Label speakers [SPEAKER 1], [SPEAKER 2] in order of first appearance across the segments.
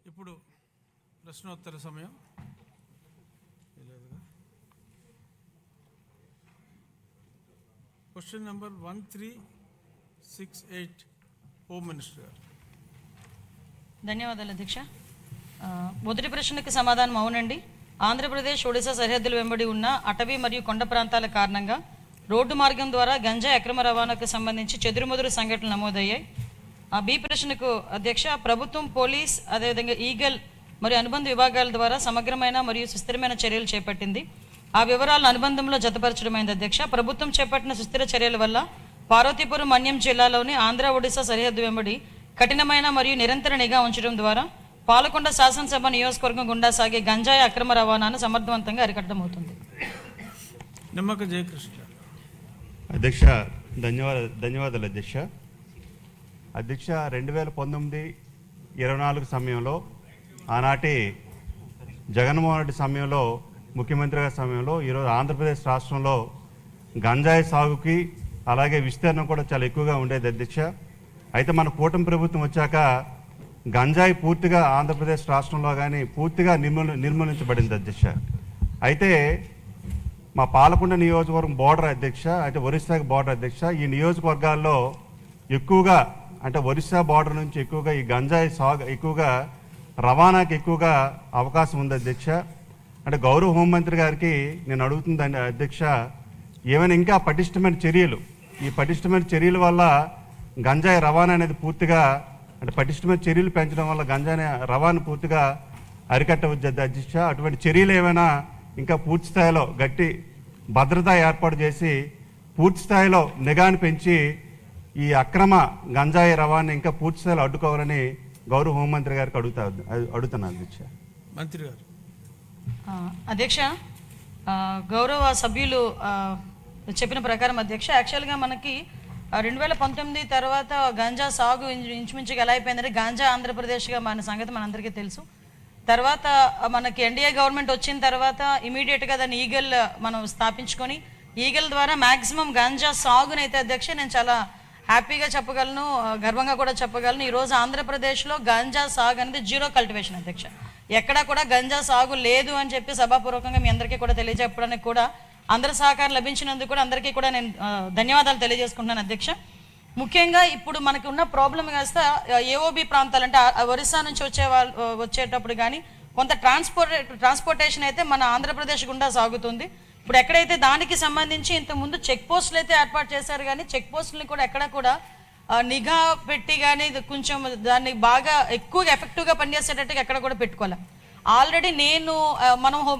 [SPEAKER 1] ఇప్పుడు ప్రశ్నోత్తర సమయం. Question number 1368 home minister గారు.
[SPEAKER 2] ధన్యవాదాలు అధ్యక్ష. మొదటి ప్రశ్నకు సమాధానం అవునండి. ఆంధ్రప్రదేశ్ ఒడిశా సరిహద్దుల వెంబడి ఉన్న అటవీ మరియు కొండ ప్రాంతాల కారణంగా రోడ్డు మార్గం ద్వారా గంజాయి అక్రమ రవాణాకు సంబంధించి చెదురుమదురు సంఘటనలు నమోదయ్యాయి. బి ప్రశ్నకు అధ్యక్ష, ప్రభుత్వం, పోలీస్, అదేవిధంగా ఈగల్ మరియు అనుబంధ విభాగాల ద్వారా సమగ్రమైన మరియు సుస్థిరమైన చర్యలు చేపట్టింది. ఆ వివరాలను అనుబంధంలో జతపరచడమైంది అధ్యక్ష. ప్రభుత్వం చేపట్టిన సుస్థిర చర్యల వల్ల పార్వతీపురం, మన్యం జిల్లాలోని ఆంధ్ర ఒడిశా సరిహద్దు వెంబడి కఠినమైన మరియు నిరంతర నిఘా ఉంచడం ద్వారా పాలకొండ శాసనసభ నియోజకవర్గం గుండా సాగే గంజాయి అక్రమ రవాణాను సమర్థవంతంగా అరికట్టడం అవుతుంది.
[SPEAKER 1] నిమ్మక జయకృష్ణ.
[SPEAKER 3] అధ్యక్ష, ధన్యవాదాలు అధ్యక్ష. అధ్యక్ష, 2019-24 సమయంలో ఆనాటి జగన్మోహన్ రెడ్డి సమయంలో, ముఖ్యమంత్రి గారి సమయంలో, ఈరోజు ఆంధ్రప్రదేశ్ రాష్ట్రంలో గంజాయి సాగుకి అలాగే విస్తీర్ణం కూడా చాలా ఎక్కువగా ఉండేది అధ్యక్ష. అయితే మన కూటమి ప్రభుత్వం వచ్చాక గంజాయి పూర్తిగా ఆంధ్రప్రదేశ్ రాష్ట్రంలో కానీ పూర్తిగా నిర్మూలించబడింది అధ్యక్ష. అయితే మా పాలకొండ నియోజకవర్గం బోర్డర్ అధ్యక్ష, అంటే ఒరిస్సాకి బోర్డర్ అధ్యక్ష, ఈ నియోజకవర్గాల్లో ఎక్కువగా, అంటే ఒరిస్సా బోర్డర్ నుంచి ఎక్కువగా ఈ గంజాయి సాగు ఎక్కువగా రవాణాకి ఎక్కువగా అవకాశం ఉంది అధ్యక్ష. అంటే గౌరవ హోంమంత్రి గారికి నేను అడుగుతుందండి అధ్యక్ష, ఏమైనా ఇంకా పటిష్టమైన చర్యలు, ఈ పటిష్టమైన చర్యల వల్ల గంజాయి రవాణా అనేది పూర్తిగా, అంటే పటిష్టమైన చర్యలు పెంచడం వల్ల గంజాయి రవాణా పూర్తిగా అరికట్టవచ్చు అధ్యక్ష. అటువంటి చర్యలు ఏమైనా ఇంకా పూర్తి స్థాయిలో గట్టి భద్రత ఏర్పాటు చేసి పూర్తి స్థాయిలో నిఘాను పెంచి ఈ అక్రమ గంజాయి రవాణా ఇంకా పూర్తి స్థాయిలో అడ్డుకోవాలని గౌరవ హోంమంత్రి గారికి అడుగుతున్నాను అధ్యక్ష.
[SPEAKER 1] మంత్రి గారు.
[SPEAKER 2] అధ్యక్ష, గౌరవ సభ్యులు చెప్పిన ప్రకారం అధ్యక్ష, యాక్చువల్గా మనకి 2019 తర్వాత గంజా సాగు ఇంచుమించుగా ఎలా అయిపోయిందంటే, గంజా ఆంధ్రప్రదేశ్గా మన సంగతి మనందరికీ తెలుసు. తర్వాత మనకి ఎన్డీఏ గవర్నమెంట్ వచ్చిన తర్వాత ఇమీడియట్గా దాన్ని ఈగల్ మనం స్థాపించుకొని ఈగల్ ద్వారా మ్యాక్సిమం గంజా సాగునైతే అధ్యక్ష నేను చాలా హ్యాపీగా చెప్పగలను, గర్వంగా కూడా చెప్పగలను. ఈరోజు ఆంధ్రప్రదేశ్లో గంజా సాగు అనేది జీరో కల్టివేషన్ అధ్యక్ష. ఎక్కడా కూడా గంజా సాగు లేదు అని చెప్పి సభాపూర్వకంగా మీ అందరికీ కూడా తెలియజెప్పడానికి కూడా అందరి సహకారం లభించినందుకు కూడా అందరికీ కూడా నేను ధన్యవాదాలు తెలియజేసుకుంటున్నాను అధ్యక్ష. ముఖ్యంగా ఇప్పుడు మనకి ఉన్న ప్రాబ్లం కాస్త ఏఓబి ప్రాంతాలు, అంటే ఒరిస్సా నుంచి వచ్చేటప్పుడు కానీ కొంత ట్రాన్స్పోర్టేషన్ అయితే మన ఆంధ్రప్రదేశ్ గుండా సాగుతుంది. ఇప్పుడు ఎక్కడైతే దానికి సంబంధించి ఇంతకుముందు చెక్ పోస్టులు అయితే ఏర్పాటు చేశారు, కానీ చెక్ పోస్టులని కూడా ఎక్కడ కూడా నిఘా పెట్టి కానీ కొంచెం దాన్ని బాగా ఎక్కువగా ఎఫెక్టివ్గా పనిచేసేటట్టుగా ఎక్కడ కూడా పెట్టుకోవాలి. ఆల్రెడీ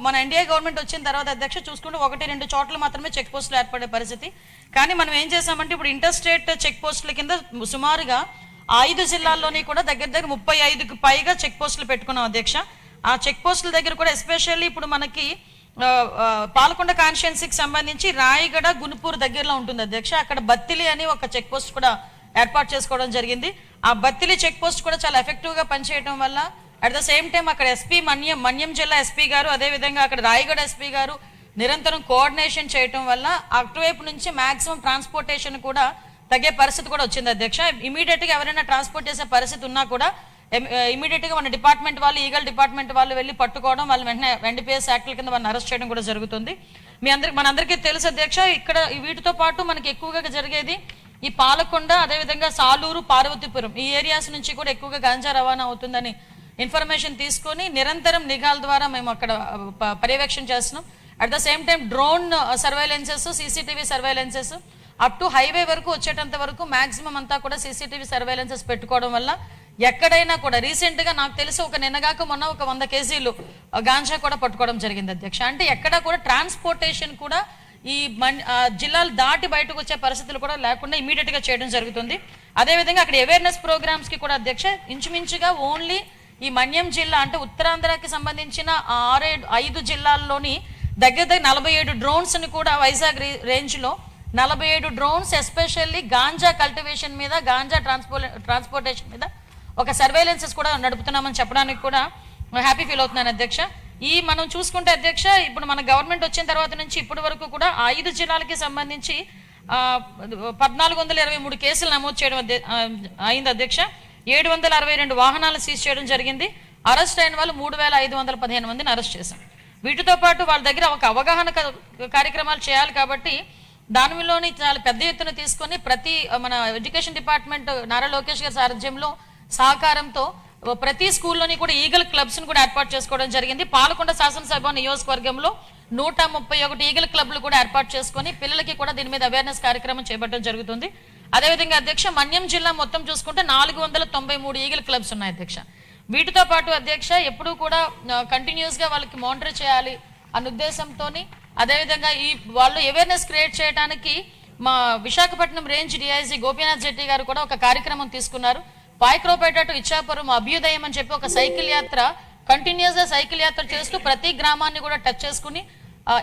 [SPEAKER 2] మన ఎన్డీఏ గవర్నమెంట్ వచ్చిన తర్వాత అధ్యక్ష చూసుకుంటే 1-2 చోట్ల మాత్రమే చెక్ పోస్టులు ఏర్పడే పరిస్థితి. కానీ మనం ఏం చేసామంటే ఇప్పుడు ఇంటర్ స్టేట్ చెక్ పోస్టుల కింద సుమారుగా 5 జిల్లాల్లోని కూడా దగ్గర 35కు పైగా చెక్ పోస్టులు పెట్టుకున్నాం అధ్యక్ష. ఆ చెక్ పోస్టుల దగ్గర కూడా ఎస్పెషల్లీ ఇప్పుడు మనకి పాలకొండ కాన్స్టిట్యుయెన్సీకి సంబంధించి రాయగడ, గునుపూర్ దగ్గరలో ఉంటుంది అధ్యక్ష. అక్కడ బత్తిలి అని ఒక చెక్ పోస్ట్ కూడా ఏర్పాటు చేసుకోవడం జరిగింది. ఆ బత్తిలి చెక్ పోస్ట్ కూడా చాలా ఎఫెక్టివ్గా పనిచేయడం వల్ల అట్ ద సేమ్ టైం అక్కడ ఎస్పీ మన్యం జిల్లా ఎస్పీ గారు, అదేవిధంగా అక్కడ రాయగడ ఎస్పీ గారు నిరంతరం కోఆర్డినేషన్ చేయటం వల్ల అటువైపు నుంచి మ్యాక్సిమం ట్రాన్స్పోర్టేషన్ కూడా తగ్గే పరిస్థితి కూడా వచ్చింది అధ్యక్ష. ఇమీడియట్గా ఎవరైనా ట్రాన్స్పోర్ట్ చేసే పరిస్థితి ఉన్నా కూడా ఇమీడియట్గా మన డిపార్ట్మెంట్ వాళ్ళు, ఈగల్ డిపార్ట్మెంట్ వాళ్ళు వెళ్ళి పట్టుకోవడం, వాళ్ళు వెంటనే ఎన్డీపీఎస్ యాక్ట్ల కింద వాళ్ళని అరెస్ట్ చేయడం కూడా జరుగుతుంది. మనందరికీ తెలుసు అధ్యక్ష, ఇక్కడ వీటితో పాటు మనకి ఎక్కువగా జరిగేది ఈ పాలకొండ, అదేవిధంగా సాలూరు, పార్వతీపురం ఈ ఏరియాస్ నుంచి కూడా ఎక్కువగా గంజా రవాణా అవుతుందని ఇన్ఫర్మేషన్ తీసుకొని నిరంతరం నిఘాల ద్వారా మేము అక్కడ పర్యవేక్షణ చేస్తున్నాం. At the same time drone surveillances, CCTV surveillances up to highway వరకు వచ్చేటంత వరకు మ్యాక్సిమం అంతా కూడా సీసీటీవీ సర్వైలెన్సెస్ పెట్టుకోవడం వల్ల ఎక్కడైనా కూడా రీసెంట్గా నాకు తెలిసి నిన్నగాక మొన్న 100 కేజీలు గాంజా కూడా పట్టుకోవడం జరిగింది అధ్యక్ష. అంటే ఎక్కడ కూడా ట్రాన్స్పోర్టేషన్ కూడా ఈ జిల్లాలు దాటి బయటకు వచ్చే పరిస్థితులు కూడా లేకుండా ఇమీడియట్గా చేయడం జరుగుతుంది. అదేవిధంగా అక్కడ అవేర్నెస్ ప్రోగ్రామ్స్కి కూడా అధ్యక్ష ఇంచుమించుగా ఓన్లీ ఈ మన్యం జిల్లా, అంటే ఉత్తరాంధ్రకి సంబంధించిన 5 జిల్లాల్లోని దగ్గర 47 డ్రోన్స్ని కూడా వైజాగ్ రేంజ్లో 47 డ్రోన్స్ ఎస్పెషల్లీ గాంజా కల్టివేషన్ మీద, గాంజా ట్రాన్స్పోర్టేషన్ మీద ఒక సర్వేలెన్సెస్ కూడా నడుపుతున్నామని చెప్పడానికి కూడా హ్యాపీ ఫీల్ అవుతున్నాను అధ్యక్ష. మనం చూసుకుంటే అధ్యక్ష, ఇప్పుడు మన గవర్నమెంట్ వచ్చిన తర్వాత నుంచి ఇప్పటి వరకు కూడా 5 జిల్లాలకి సంబంధించి 1423 కేసులు నమోదు చేయడం అయింది అధ్యక్ష. 762 వాహనాలు సీజ్ చేయడం జరిగింది. అరెస్ట్ అయిన వాళ్ళు 3515 మందిని అరెస్ట్ చేశాం. వీటితో పాటు వాళ్ళ దగ్గర ఒక అవగాహన కార్యక్రమాలు చేయాలి కాబట్టి దానిలోని చాలా పెద్ద ఎత్తున తీసుకొని ప్రతి మన ఎడ్యుకేషన్ డిపార్ట్మెంట్ నారా లోకేష్ గారి సారథ్యంలో సహకారంతో ప్రతి స్కూల్లోని కూడా ఈగల్ క్లబ్స్ను కూడా ఏర్పాటు చేసుకోవడం జరిగింది. పాలకొండ శాసనసభ నియోజకవర్గంలో 131 ఈగల్ క్లబ్లు కూడా ఏర్పాటు చేసుకొని పిల్లలకి కూడా దీని మీద అవేర్నెస్ కార్యక్రమం చేపట్టడం జరుగుతుంది. అదేవిధంగా అధ్యక్ష, మన్యం జిల్లా మొత్తం చూసుకుంటే 493 ఈగల్ క్లబ్స్ ఉన్నాయి అధ్యక్ష. వీటితో పాటు అధ్యక్ష ఎప్పుడూ కూడా కంటిన్యూస్గా వాళ్ళకి మానిటర్ చేయాలి అన్న ఉద్దేశంతో, అదేవిధంగా వాళ్ళు అవేర్నెస్ క్రియేట్ చేయడానికి మా విశాఖపట్నం రేంజ్ డిఐజీ గోపీనాథ్ జెట్టి గారు కూడా ఒక కార్యక్రమం తీసుకున్నారు. పాయక్రోపేట టు ఇచ్చాపురం అభ్యుదయం అని చెప్పి ఒక సైకిల్ యాత్ర, కంటిన్యూస్గా సైకిల్ యాత్ర చేస్తూ ప్రతి గ్రామాన్ని కూడా టచ్ చేసుకుని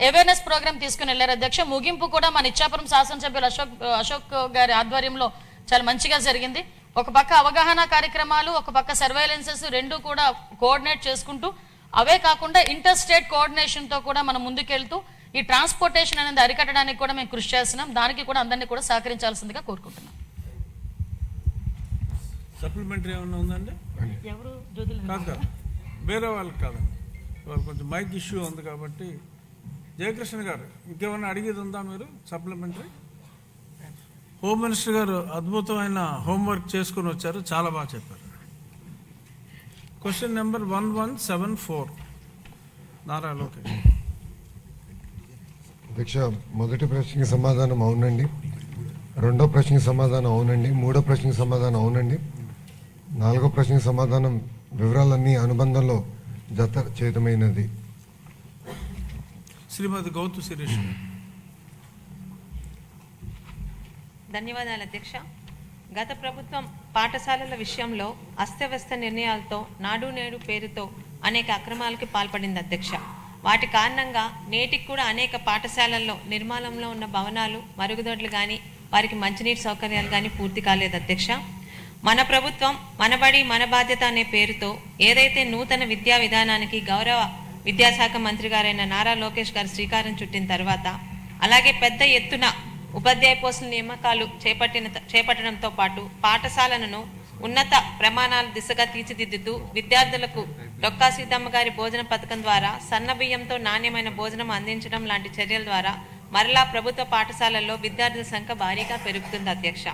[SPEAKER 2] అవేర్నెస్ ప్రోగ్రామ్ తీసుకుని వెళ్ళారు అధ్యక్ష. ముగింపు కూడా మన ఇచ్చాపురం శాసనసభ్యులు అశోక్ గారి ఆధ్వర్యంలో చాలా మంచిగా జరిగింది. ఒక పక్క అవగాహన కార్యక్రమాలు, ఒక పక్క సర్వైలెన్సెస్ రెండు కూడా కోఆర్డినేట్ చేసుకుంటూ, అవే కాకుండా ఇంటర్ స్టేట్ కోఆర్డినేషన్తో కూడా మనం ముందుకెళ్తూ ఈ ట్రాన్స్పోర్టేషన్ అనేది అరికట్టడానికి కూడా మేము కృషి చేస్తున్నాం. దానికి కూడా అందరినీ కూడా సహకరించాల్సిందిగా కోరుకుంటున్నాం.
[SPEAKER 1] సప్లిమెంటరీ ఏమన్నా ఉందండి?
[SPEAKER 2] ఎవరు
[SPEAKER 1] కాదు, వేరే వాళ్ళకి కాదండి, వాళ్ళు కొంచెం మైక్ ఇష్యూ ఉంది కాబట్టి. జయకృష్ణ గారు ఇంకేమన్నా అడిగేది ఉందా మీరు? సప్లిమెంటరీ. హోమ్ మినిస్టర్ గారు అద్భుతమైన హోంవర్క్ చేసుకుని వచ్చారు, చాలా బాగా చెప్పారు. Question number 1174 Nara Lokesh.
[SPEAKER 4] అధ్యక్ష, మొదటి ప్రశ్నకి సమాధానం అవునండి, రెండో ప్రశ్నకి సమాధానం అవునండి, మూడో ప్రశ్నకి సమాధానం అవునండి, నాలుగో ప్రశ్నకి సమాధానం వివరాలన్నీ అనుబంధంలో జత చేతమైనది.
[SPEAKER 1] శ్రీమతి గౌతు శిరీష్.
[SPEAKER 5] ధన్యవాదాలు అధ్యక్ష. గత ప్రభుత్వం పాఠశాలల విషయంలో అస్తవ్యస్త నిర్ణయాలతో నాడు నేడు పేరుతో అనేక అక్రమాలకి పాల్పడింది అధ్యక్ష. వాటి కారణంగా నేటికి కూడా అనేక పాఠశాలల్లో నిర్మాణంలో ఉన్న భవనాలు, మరుగుదొడ్లు కానీ వారికి మంచినీటి సౌకర్యాలు కానీ పూర్తి కాలేదు అధ్యక్ష. మన ప్రభుత్వం మనబడి మన బాధ్యత అనే పేరుతో ఏదైతే నూతన విద్యా విధానానికి గౌరవ విద్యాశాఖ మంత్రి గారైన నారా లోకేష్ గారు శ్రీకారం చుట్టిన తర్వాత, అలాగే పెద్ద ఎత్తున ఉపాధ్యాయ పోస్టుల నియామకాలు చేపట్టడంతో పాటు పాఠశాలను ఉన్నత ప్రమాణాల దిశగా తీర్చిదిద్దుతూ విద్యార్థులకు డొక్కా సీతమ్మ గారి భోజన పథకం ద్వారా సన్న బియ్యంతో నాణ్యమైన భోజనం అందించడం లాంటి చర్యల ద్వారా మరలా ప్రభుత్వ పాఠశాలల్లో విద్యార్థుల సంఖ్య భారీగా పెరుగుతుంది అధ్యక్ష.